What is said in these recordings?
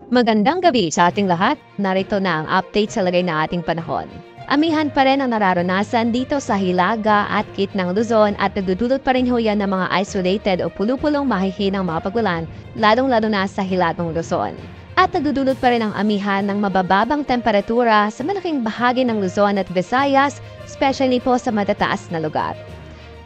Magandang gabi sa ating lahat. Narito na ang update sa lagay na ating panahon. Amihan pa rin ang nararanasan dito sa Hilaga at Gitnang Luzon at nagdudulot pa rin ho yan ng mga isolated o pulupulong mahihinang mga pagulan, lalong-lalo na sa Hilagang Luzon. At nagdudulot pa rin ang amihan ng mabababang temperatura sa malaking bahagi ng Luzon at Visayas, especially po sa matataas na lugar.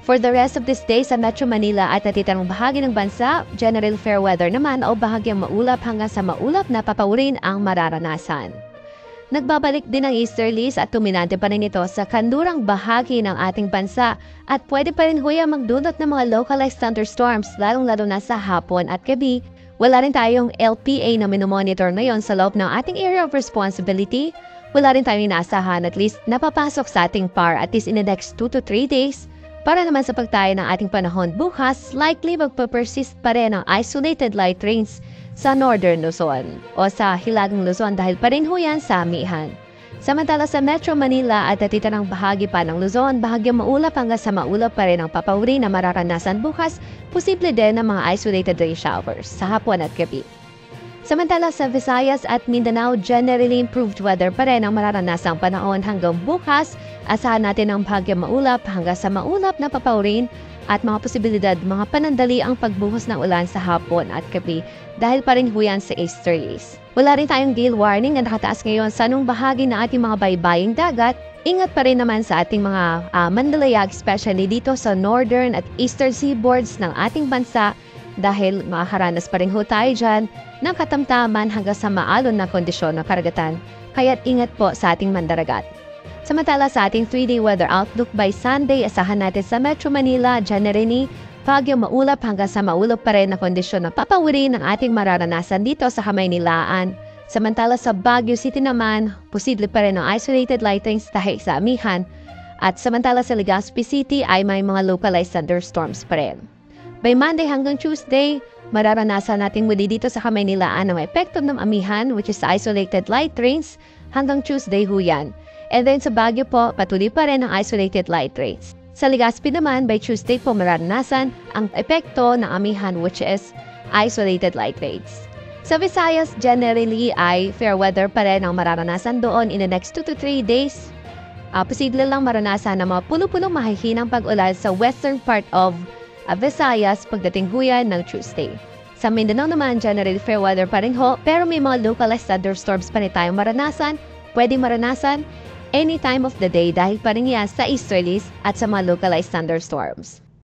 For the rest of this day sa Metro Manila at natitirang bahagi ng bansa, general fair weather naman o bahagyang maulap hanggang sa maulap na papawurin ang mararanasan. Nagbabalik din ang easterlies at tuminante pa rin ito sa kanlurang bahagi ng ating bansa at pwede pa rin huya magdulot ng mga localized thunderstorms lalong-lalo na sa hapon at gabi. Wala rin tayong LPA na minomonitor ngayon sa loob ng ating area of responsibility. Wala rin tayong inaasahan at least napapasok sa ating PAR at least in the next 2 to 3 days. Para naman sa pagtayo ng ating panahon bukas, likely magpapersist pa rin ang isolated light rains sa Northern Luzon o sa Hilagang Luzon dahil pa rin ho yan sa amihan. Samantala sa Metro Manila at natitirang bahagi pa ng Luzon, bahagyang maulap hanggang sa maulap pa rin ang papawuri na mararanasan bukas, posible din ng mga isolated rain showers sa hapon at gabi. Samantala sa Visayas at Mindanao, generally improved weather pa rin ang mararanasang panahon hanggang bukas. Asahan natin ang bahagyang maulap hanggang sa maulap na papawrin at mga posibilidad mga panandali ang pagbuhos ng ulan sa hapon at gabi dahil pa rin huyan sa easterlies. Wala rin tayong gale warning na nakataas ngayon sa anong bahagi ng ating mga baybaying dagat. Ingat pa rin naman sa ating mga mandalayag, especially dito sa northern at eastern seaboards ng ating bansa dahil makakaranas pa rin ho tayo dyan ng katamtaman hanggang sa maalon na kondisyon ng karagatan. Kaya't ingat po sa ating mandaragat. Samantala sa ating 3-day weather outlook by Sunday, asahan natin sa Metro Manila, generally, bahagyang maulap hanggang sa maulap pa rin na kondisyon na papawiri ng ating mararanasan dito sa Kamaynilaan. Samantala sa Baguio City naman, posible pa rin ang isolated light rains dahil sa amihan. At samantala sa Legazpi City ay may mga localized thunderstorms pa rin. By Monday hanggang Tuesday, mararanasan natin muli dito sa Kamaynilaan ang epekto ng amihan which is isolated light rains hanggang Tuesday huyan. And then sa Baguio po, patuloy pa rin ang isolated light rains. Sa Legazpi naman, by Tuesday po mararanasan ang epekto ng amihan which is isolated light rains. Sa Visayas, generally ay fair weather pa rin ang mararanasan doon in the next 2 to 3 days. Posible lang maranasan ng mga puno-punong mahihinang pag-ulan sa western part of Visayas pagdating huyan ng Tuesday. Sa Mindanao naman, generally fair weather pa rin ho, pero may mga localized thunderstorms pa rin tayong maranasan. Pwedeng maranasan any time of the day dahil pa rin yan sa easterlies at sa mga localized thunderstorms.